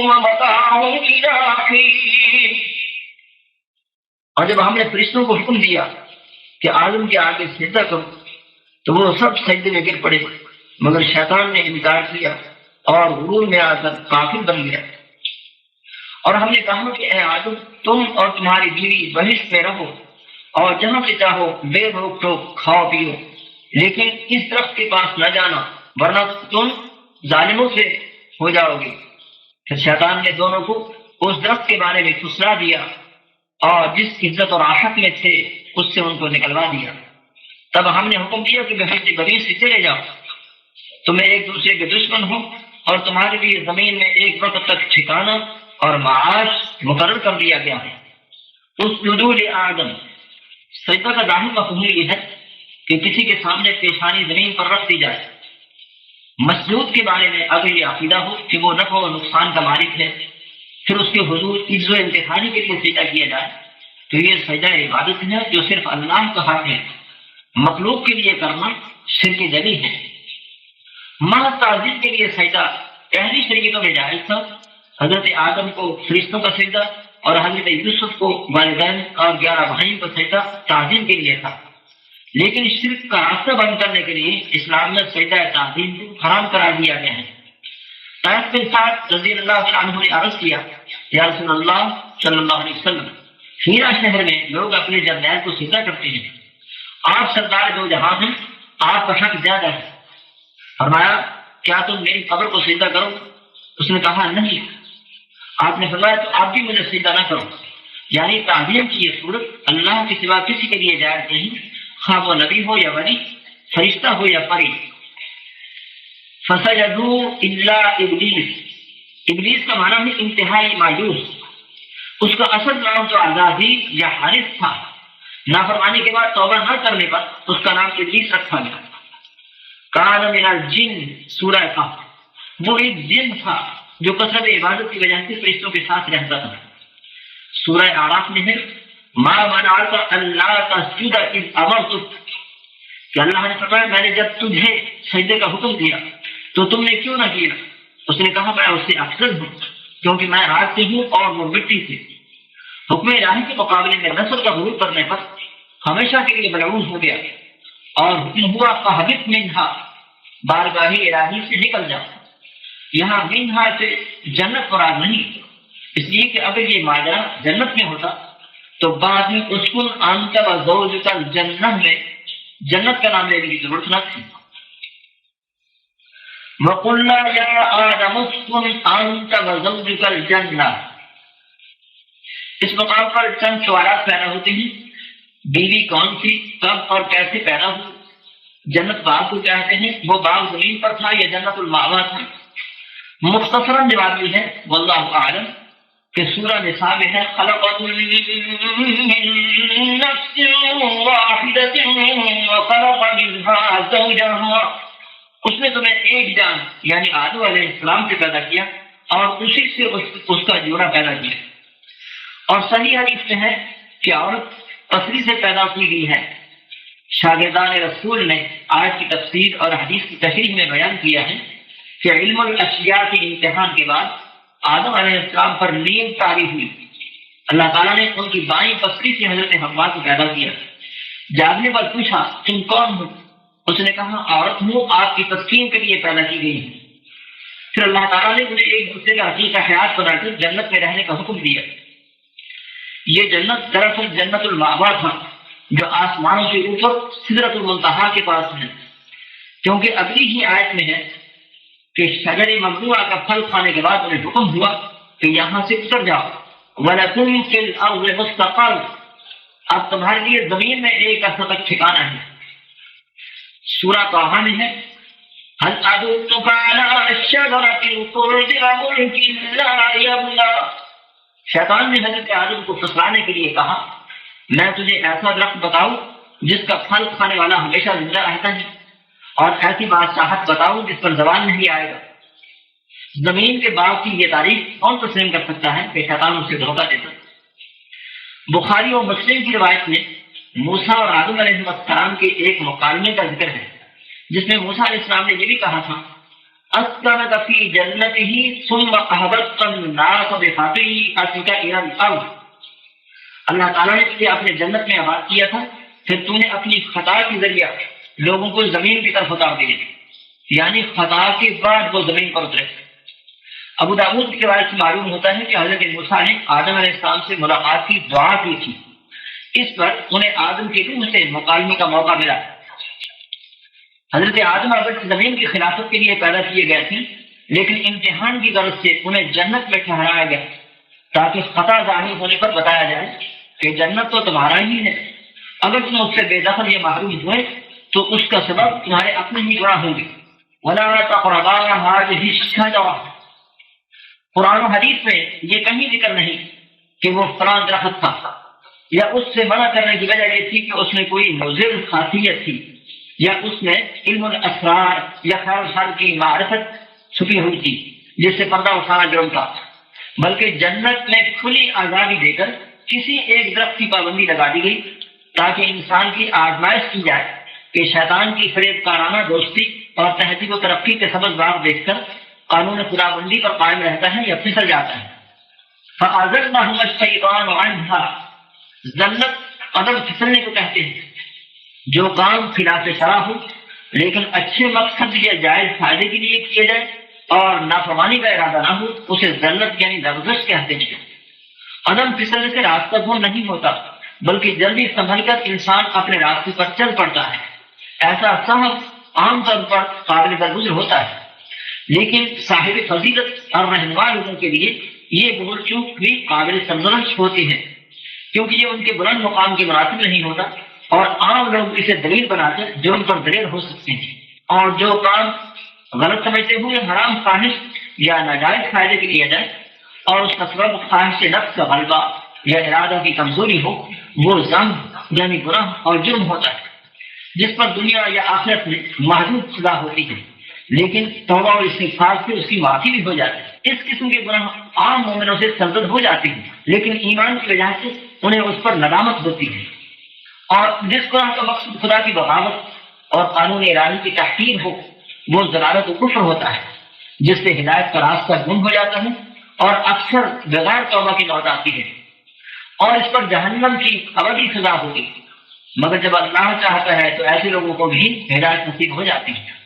وَمَتَاعٌ إِلَىٰ حِينٍ۔ اور جب ہم نے فرشتوں کو حکم دیا کہ آدم کے آگے سجدہ کرو تو وہ سب سجدے میں گر پڑے، مگر شیطان نے انکار کیا اور غرور میں آ کر کافر بن گیا۔ اور ہم نے کہا کہ اے آدم تم اور تمہاری بیوی بہشت میں رہو اور جہاں سے چاہو بے روک ٹوک کھاؤ پیو، لیکن اس درخت کے پاس نہ جانا ورنہ تم ظالموں سے ہو جاؤ گے۔ پھر شیطان نے دونوں کو اس درخت کے بارے میں پھسلا دیا اور جس عزت اور راحت میں تھے اس سے ان کو نکلوا دیا۔ تب ہم نے حکم دیا کہ بحیث بری سے چلے جاؤ، تمہیں ایک دوسرے کے دشمن ہو اور تمہارے لیے زمین میں ایک وقت تک ٹھکانہ اور معاش مقرر کر دیا گیا ہے۔ اسجدوا لآدم، سجدہ کا ظاہر مفہوم یہ ہے کہ کسی کے سامنے پیشانی زمین پر رکھ دی جائے۔ مسجود کے بارے میں اگر یہ عقیدہ ہو کہ وہ نفع و نقصان کا مالک ہے، پھر اس کے حضور عز و امتحانی کے لیے سجدہ کیا جائے تو یہ سجدہ عبادت ہے جو صرف اللہ کا حق ہے، مخلوق کے لیے کرنا شرک جلی ہے۔ محض تعظیم کے لیے سجدہ پہلی شریعتوں میں جائز تھا، حضرت آدم کو فرشتوں کا سجدہ اور حضرت یوسف کو والدین اور 11 بھائیوں کا سجدہ تعظیم کے لیے تھا، لیکن شرک کا راستہ بند کرنے کے لیے اسلام میں سجدہ تعظیم کو حرام قرار دیا گیا ہے۔ سعد بن سعد رضی اللہ عنہ نے عرض کیا یا رسول اللہ صلی اللہ علیہ وسلم، ہیرا شہر میں لوگ اپنے جرنیل کو سجدہ کرتے ہیں، آپ سردار دو جہاں ہیں، آپ کا حق زیادہ ہے۔ فرمایا کیا تم میری قبر کو سجدہ کرو؟ اس نے کہا نہیں۔ آپ نے فرمایا تو آپ بھی مجھے سجدہ نہ کرو، یعنی تعظیم کی یہ صورت اللہ کے سوا کسی کے لیے جائز نہیں، خواہ وہ نبی ہو یا ولی، فرشتہ ہو یا پری۔ فسجدوا الا ابلیس، ابلیس کا معنی ہے انتہائی مایوس، اس کا اصل نام تو عزازی یا حارث تھا، نافرمانی کے بعد توبہ نہ کرنے پر اس کا نام ابلیس رکھا گیا۔ کان من الجن، سورہ کہف، وہ ایک جن تھا جو کثرت عبادت کی وجہ سے فرشتوں کے ساتھ رہتا تھا۔ سورہ اعراف میں ہے ما منعک الا تسجد اذ امرتک، کہ اللہ نے فرمایا میں نے جب تجھے سجدے کا حکم دیا تو تم نے کیوں نہ کیا؟ اس نے کہا میں اس سے افضل ہوں کیونکہ میں رات سے ہوں اور وہ مٹی سے۔ حکم الہی کے مقابلے میں نسل کا غرور کرنے پر ہمیشہ کے لیے ملعون ہو گیا، اور حکم ہوا فہبط منہا، بارگاہ الہی سے نکل جاؤ۔ یہاں منہا سے جنت مراد نہیں، اس لیے کہ اگر یہ ماجرا جنت میں ہوتا تو بعد میں اسکن انت وزوجک الجنہ میں جنت کا نام لینے کی ضرورت نہ تھی۔ وَقُلْنَا يَا آدَمُ اسْكُنْ أَنْتَ وَزَوْجُكَ الْجَنَّةَ، اس مقام پر چند سوالات پیدا ہوتے ہیں۔ بیوی کون تھی، کب اور کیسے پیدا ہوئی، جنت باغ کو کہتے ہیں، وہ باغ زمین پر تھا یا جنت المأویٰ تھا؟ مختصراً جواب یہ ہے واللہ اعلم کہ سورہ نساء میں ہے خلق من نفس واحدۃ وخلق منها زوجها، اس نے تمہیں ایک جان یعنی آدم علیہ السلام سے پیدا کیا اور اسی سے اس کا جوڑا پیدا کیا۔ اور صحیح حدیث میں ہے کہ عورت پسری سے پیدا کی گئی ہے۔ شاگردان رسول نے آیت کی تفسیر اور حدیث کی تشریح میں بیان کیا ہے کہ علم الاشیاء کے امتحان کے بعد آدم علیہ السلام پر نیند طاری ہوئی، اللہ تعالیٰ نے ان کی بائیں پسری سے حضرت حوا کو پیدا کیا۔ جاگنے پر پوچھا تم کون ہو؟ اس نے کہا عورت ہوں، آپ کی تسکین کے لیے پیدا کی گئی ہے۔ پھر اللہ تعالیٰ نے انہیں ایک دوسرے کا حقیقہ حیات بنا کر جنت میں رہنے کا حکم دیا۔ یہ جنت دراصل جنت المأویٰ تھا جو آسمانوں کے اوپر سدرۃ المنتہا کے پاس ہے، کیونکہ اگلی ہی آیت میں ہے کہ شجر ممنوعہ کا پھل کھانے کے بعد انہیں حکم ہوا کہ یہاں سے اتر جاؤ، وَلَكُمْ فِي الْأَرْضِ مُسْتَقَرٌّ، اب تمہارے لیے زمین میں ایک عرصہ تک ٹھکانہ ہے۔ سورہ طٰہٰ میں ہے هَلْ أَدُلُّكَ عَلَىٰ شَجَرَةِ الْخُلْدِ وَمُلْكٍ لَا يَبْلَىٰ، شیطان نے حضرت آدم کو پھسلانے کے لیے کہا میں تجھے ایسا درخت بتاؤں جس کا پھل کھانے والا ہمیشہ زندہ رہتا ہے، اور ایسی بادشاہت بتاؤں جس پر زوال نہیں آئے گا۔ زمین کے باغ کی یہ تعریف کون تسلیم کر سکتا ہے کہ شیطان اسے دھوکہ دیتا۔ بخاری اور مسلم کی روایت میں موسیٰ اور آدم علیہ السلام کے ایک مکالمے کا ذکر ہے جس میں موسیٰ علیہ السلام نے یہ بھی کہا تھا اسکنت فی جنتہ ثم اہبطت الناس بخطیئتک الی الارض، اللہ تعالیٰ نے تجھے اپنے جنت میں آباد کیا تھا، پھر تو نے اپنی خطا کے ذریعہ لوگوں کو زمین کی طرف اتار دیا، یعنی خطا کے بعد وہ زمین پر اترے۔ ابو داؤد کی روایت سے معلوم ہوتا ہے کہ حضرت موسیٰ نے آدم علیہ السلام سے ملاقات کی دعا کی تھی، اس پر انہیں آدم کی روح سے مکالمے کا موقع ملا۔ حضرت آدم اگر زمین کی خلافت کے لیے پیدا کیے گئے تھے، لیکن امتحان کی غرض سے انہیں جنت میں ٹھہرایا گیا تاکہ خطا ظاہر ہونے پر بتایا جائے کہ جنت تو تمہارا ہی ہے، اگر تم اس سے بے دخل یا محروم ہوئے تو اس کا سبب تمہارے اپنے ہی گناہ ہوں گے۔ وَلَا تَقْرَبَا هَٰذِهِ الشَّجَرَةَ، قرآن و حدیث میں یہ کہیں ذکر نہیں کہ وہ فلاں درخت تھا، یا اس سے منع کرنے کی وجہ یہ تھی کہ اس میں کوئی مضر خاصیت تھی، یا اس میں علم الاسرار یا خیر شر کی معرفت چھپی ہوئی تھی جس سے پردہ اٹھانا جرم تھا، بلکہ جنت میں کھلی آزادی دے کر کسی ایک درخت کی پابندی لگا دی گئی تاکہ انسان کی آزمائش کی جائے کہ شیطان کی فریب کارانہ دوستی اور تہذیب و ترقی کے سبز باغ دیکھ کر قانون خدا بندی پر قائم رہتا ہے یا پھسل جاتا ہے۔ فَأَزَلَّهُمَ الشَّيْطَانُ عَنْهَا، ذلت قدم پھسلنے کو کہتے ہیں، جو کام خلاف شرع ہو لیکن اچھے مقصد یا جائز فائدے کے لیے کیے جائے اور نافرمانی کا ارادہ نہ ہو اسے ذلت یعنی لغزش کہتے ہیں۔ عدم پھسلنے سے راستہ گم نہیں ہوتا بلکہ جلدی سنبھل کر انسان اپنے راستے پر چل پڑتا ہے۔ ایسا صحب عام طور پر قابل درگزر ہوتا ہے، لیکن صاحب فضیلت اور رہنما لوگوں کے لیے یہ بھول چوک بھی قابل سرزنش ہوتی ہے، کیونکہ یہ ان کے بلند مقام کے مناسب نہیں ہوتا اور عام لوگ اسے دلیل بنا کر جرم پر دلیر ہو سکتے ہیں، اور جو کام غلط سمجھتے ہوئے حرام خواہش یا ناجائز فائدے کے لیے جائے اور اس کا سبب خواہش نفس کا غلبہ یا ارادہ کی کمزوری ہو، وہ ذنب یعنی گناہ اور جرم ہوتا ہے جس پر دنیا یا آخرت میں محدود سزا ہوتی ہے، لیکن توبہ اور استغفار سے اس کی معافی بھی ہو جاتی ہے۔ اس قسم کے گناہ عام مومنوں سے سرزد ہو جاتے ہیں، لیکن ایمان کی وجہ سے انہیں اس پر ندامت ہوتی ہے، اور جس گناہ کا مقصد خدا کی بغاوت اور قانون الہی کی تحقیر ہو وہ ضلالت و کفر ہوتا ہے، جس سے ہدایت کا راستہ گم ہو جاتا ہے اور اکثر بغیر توبہ کی موت آتی ہے، اور اس پر جہنم کی ابدی سزا ہوگی، مگر جب اللہ چاہتا ہے تو ایسے لوگوں کو بھی ہدایت نصیب ہو جاتی ہے۔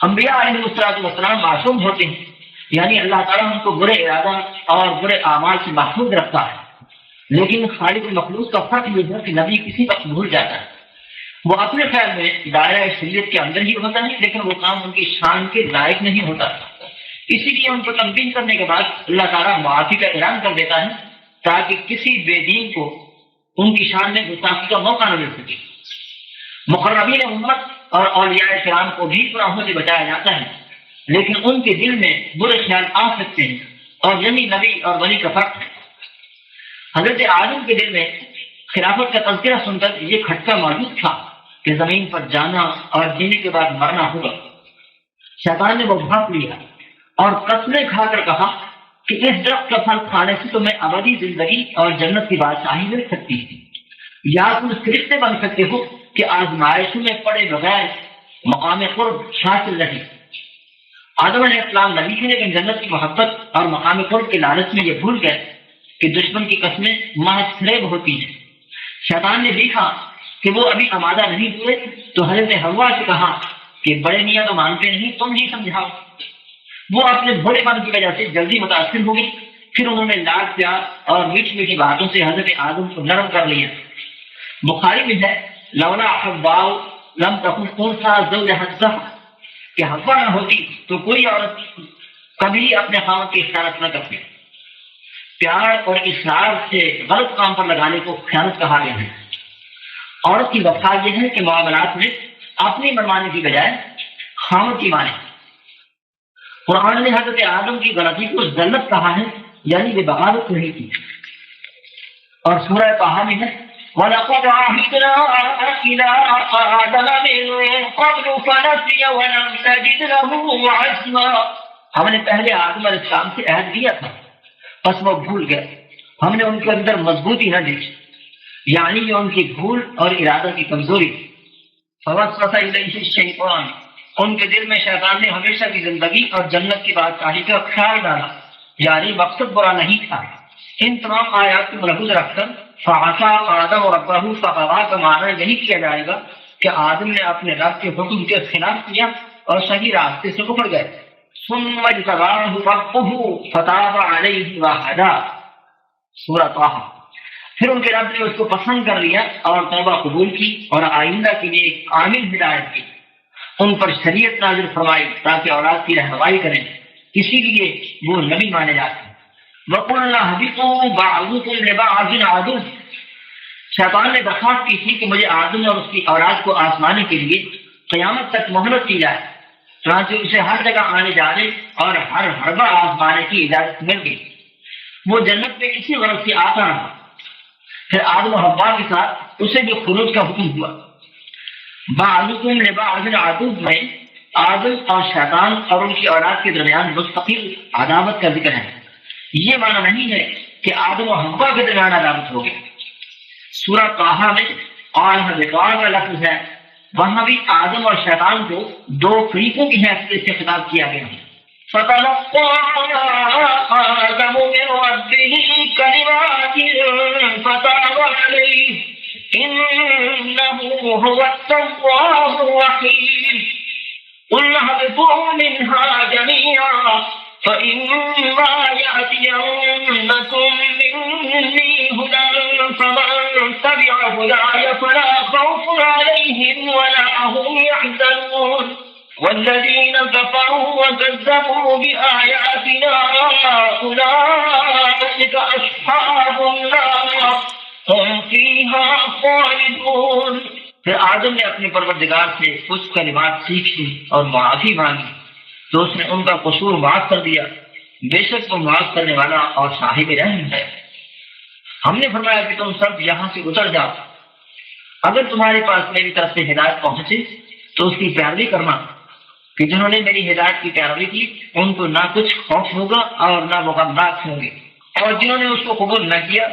انبیاء علیہ السلام معصوم ہوتے ہیں، یعنی اللہ تعالیٰ ان کو برے ارادہ اور برے اعمال سے محفوظ رکھتا ہے، لیکن خالق المخلوق کا فرق یہ ہے کہ نبی کسی وقت بھول جاتا ہے، وہ اپنے خیال میں دائرہ شریعت کے اندر ہی ہوتا ہے، لیکن وہ کام ان کی شان کے لائق نہیں ہوتا، اسی لیے ان کو تنبیہ کرنے کے بعد اللہ تعالیٰ معافی کا اعلان کر دیتا ہے تاکہ کسی بے دین کو ان کی شان میں گستاخی کا موقع نہ مل سکے۔ مقربین امت اور اولیاء کرام کو بھی گناہوں سے بچایا جاتا ہے، لیکن ان کے دل میں برے خیال آ سکتے ہیں، اور یہی نبی اور ولی کا فرق ہے۔ حضرت آدم کے دل میں خلافت کا تذکرہ سن کر یہ کھٹکا موجود تھا کہ زمین پر جانا اور جینے کے بعد مرنا ہوگا۔ شیطان نے وہ بھاپ لیا اور قسمیں کھا کر کہا کہ اس درخت کا پھل کھانے سے تمہیں ابدی زندگی اور جنت کی بادشاہی مل سکتی ہے، یا تم اس فرشتے بن سکتے ہو کہ آزمائشوں میں پڑے بغیر مقام قرب حاصل رہے۔ آدم علیہ السلام نبی تھے، لیکن جنت کی محبت اور مقام قرب کے لالچ میں یہ بھول گئے کہ دشمن کی قسمیں محض فریب ہوتی ہیں۔ شیطان نے دیکھا کہ وہ ابھی آمادہ نہیں ہوئے تو حضرت حوا سے کہا کہ بڑے میاں تو مانتے نہیں، تم ہی سمجھاؤ۔ وہ اپنے بھولے پن کی وجہ سے جلدی متاثر ہو گئی، پھر انہوں نے لاڈ پیار اور میٹھی میٹھی باتوں سے حضرت آدم کو نرم کر لیا۔ بخاری میں ہے لولا حواء لم تکن انثى زوجها الزهر، کہ حوا نہ ہوتی تو کوئی عورت کبھی اپنے خاوند کی خیانت نہ کرتی۔ پیار اور اصرار سے غلط کام پر لگانے کو خیانت کہا گیا ہے۔ عورت کی وفا یہ ہے کہ معاملات میں اپنی منمانی کی بجائے خاوند کی مانے۔ قرآن نے حضرت آدم کی غلطی کو ذلت کہا ہے، یعنی بے بغاوت نہیں کی، اور سورہ طٰہٰ میں ہے وَلَقَدْ عَهِدْنَا إِلَىٰ آدَمَ مِن قَبْلُ فَنَسِيَ وَلَمْ نَجِدْ لَهُ عَزْمًا، ہم نے پہلے آدم علیہ السلام سے عہد لیا تھا بس وہ بھول گئے، ہم نے ان کے اندر مضبوطی نہ دیکھی، یعنی یہ ان کی بھول اور ارادہ کی کمزوری۔ فَوَسْوَسَ إِلَيْهِ الشَّيْطَانُ، ان کے دل میں شیطان نے ہمیشہ کی زندگی اور جنت کی بادشاہی کا خیال ڈالا، یعنی مقصد برا نہیں تھا۔ ان تمام آیات کو ملحوظ رکھ کر فعصى آدم ربہ فغوى کا معنی یہی کیا جائے گا کہ آدم نے اپنے رب کے حکم کے خلاف کیا اور صحیح راستے سے اکھڑ گئے۔ ثم اجتباه ربه فتاب علیہ وہدی، سورۃ طٰہٰ۔ پھر ان کے رب نے اس کو پسند کر لیا اور توبہ قبول کی اور آئندہ کے لیے ایک کامل ہدایت کی، ان پر شریعت نازل فرمائی تاکہ اولاد کی رہنمائی کریں، اسی لیے وہ نبی مانے جاتے ہیں۔ وَقُلْنَا اهْبِطُوا بَعْضُكُمْ لِبَعْضٍ عَدُوٌّ، شیطان نے درخواست کی تھی کہ مجھے آدم اور اس کی اولاد کو آزمانے کے لیے قیامت تک مہلت کی جائے، چنانچہ اسے ہر جگہ آنے جانے اور ہر حربہ آزمانے کی اجازت مل گئی۔ وہ جنت میں اسی غرض سے آتا رہا، پھر آدم و حوا کے ساتھ اسے بھی خروج کا حکم ہوا۔ بعضکم لبعض عدو میں آدم اور شیطان اور ان کی اولاد کے درمیان مستقل عداوت کا ذکر ہے، یہ معنی نہیں ہے کہ آدم و حوا کے درمیان عداوت ہوگی۔ سورہ طٰہٰ میں قال کا لفظ ہے، وہاں بھی آدم اور شیطان کو دو فریقوں کی حیثیت سے خطاب کیا گیا ہے۔ فَتَلَقَّىٰ آدَمُ مِن رَّبِّهِ كَلِمَاتٍ فَتَابَ عَلَيْهِ إِنَّهُ هُوَ التَّوَّابُ الرَّحِيمُ، قل اهبطوا منها جميعا فإما يأتينكم مني هدى فمن تبع هداي فلا خوف عليهم ولا هم يحزنون والذين كفروا وكذبوا بآياتنا أولئك أصحاب النار هم فيها خالدون۔ پھر آدم نے اپنے پروردگار سے کچھ کلمات سیکھی اور معافی مانگی تو اس نے ان کا قصور معاف کر دیا، بے شک وہ معاف کرنے والا اور صاحب رحم ہے۔ ہم نے فرمایا کہ تم سب یہاں سے اتر جاؤ، اگر تمہارے پاس میری طرف سے ہدایت پہنچے تو اس کی پیروی کرنا، کہ جنہوں نے میری ہدایت کی پیروی کی ان کو نہ کچھ خوف ہوگا اور نہ وہ غمناک ہوں گے، اور جنہوں نے اس کو قبول نہ کیا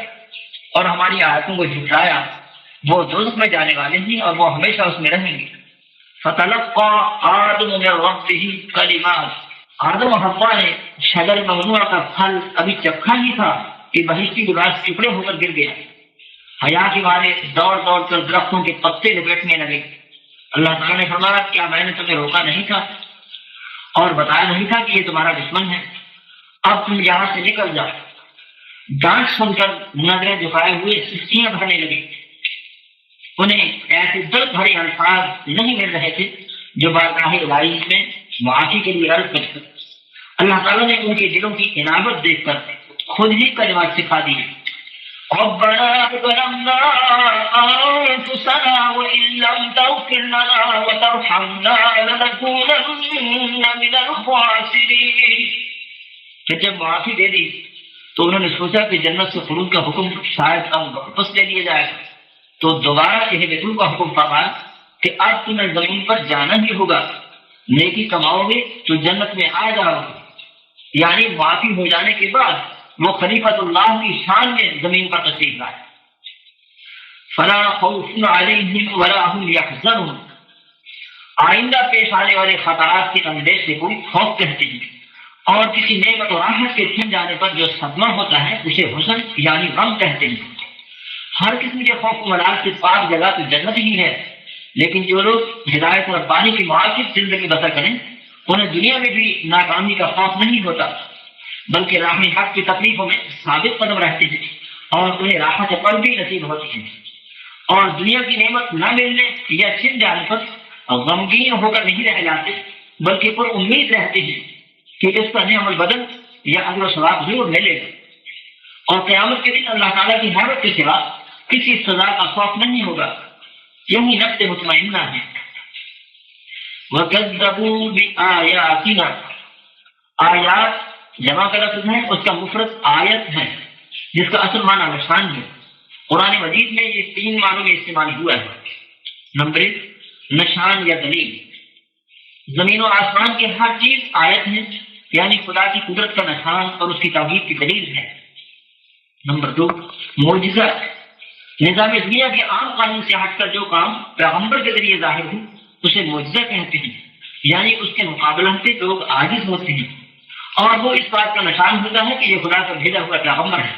اور ہماری آیتوں کو جھٹلایا وہ دوزخ میں جانے والے ہیں اور وہ ہمیشہ اس میں رہیں گے۔ فتلقى آدم من ربه کلمات، آدم و حوا نے شجر ممنوع کا پھل ابھی چکھا ہی تھا کہ بہشتی لباس ٹکڑے ہو کر گر گیا۔ حیا کے مارے دوڑ دوڑ کر درختوں کے پتے لپیٹنے لگے۔ اللہ تعالیٰ نے فرمایا کیا میں نے تمہیں روکا نہیں تھا اور بتایا نہیں تھا کہ یہ تمہارا دشمن ہے؟ اب تم یہاں سے نکل جاؤ۔ ڈانٹ سن کر نظریں جھکائے ہوئے سسکیاں بھرنے لگی۔ انہیں ایسے درد بھرے الفاظ نہیں مل رہے تھے جو بارگاہ الہی میں معافی کے لیے عرض کرتے۔ اللہ تعالیٰ نے ان کے دلوں کی عنابت دیکھ کر خود ہی کلمات سکھا دیے۔ ربنا ظلمنا انفسنا وان لم تغفر لنا وترحمنا لنكونن من الخاسرین۔ پھر جب معافی دے دی تو انہوں نے سوچا کہ جنت سے خروج کا حکم شاید اب واپس لے لیا جائے گا، تو دوبارہ اہبطوا کا حکم فرمایا کہ اب تمہیں زمین پر جانا ہی ہوگا، نیکی کماؤ گے تو جنت میں آ جاؤ گے۔ یعنی معافی ہو جانے کے بعد وہ خلیفۃ اللہ کی شان میں زمین پر تشریف لائے۔ فلا خوف علیہم ولا هم یحزنون، آئندہ پیش آنے والے خطرات کے اندیشے کو خوف کہتے ہیں، اور کسی نعمت و راحت کے چھن جانے پر جو صدمہ ہوتا ہے اسے حزن یعنی غم کہتے ہیں۔ ہر قسم کے خوف و ملال سے پاک جگہ تو جنت ہی ہے، لیکن جو لوگ ہدایت ربانی کی معاکس زندگی بسر کریں انہیں دنیا میں بھی ناکامی کا خوف نہیں ہوتا، بلکہ راہ حق کی تکلیفوں میں ثابت قدم رہتے ہیں اور انہیں راحت پر بھی نصیب ہوتی ہے، اور دنیا کی نعمت نہ ملنے یا چھن جانے پر غمگین ہو کر نہیں رہ جاتے، بلکہ پر امید رہتے ہیں کہ اس کا نعم البدل یا اجر و ثواب ضرور ملے گا، اور قیامت کے دن اللہ تعالیٰ کی حیبت کے سوا کسی سزا کا خوف نہیں ہوگا۔ یہی نفس مطمئنہ ہے۔ وَكَذَّبُوا بِآيَاتِنَا، آیات جمع کا لفظ ہے، اس کا مفرد آیت ہے جس کا اصل معنی نشان ہے۔ قرآن مجید میں یہ تین معنوں میں استعمال ہوا ہے۔ نمبر ایک، نشان یا دلیل، زمین و آسمان کی ہر چیز آیت ہے، یعنی خدا کی قدرت کا نشان اور اس کی توحید کی دلیل ہے۔ نمبر دو، معجزہ، نظام دنیا کے عام قانون سے ہٹ کر جو کام پیغمبر کے ذریعے ظاہر ہو اسے معجزہ کہتے ہیں، یعنی اس کے مقابلہ سے لوگ عاجز ہوتے ہیں، اور وہ اس بات کا نشان ہوتا ہے کہ یہ خدا کا بھیجا ہوا پیغمبر ہے۔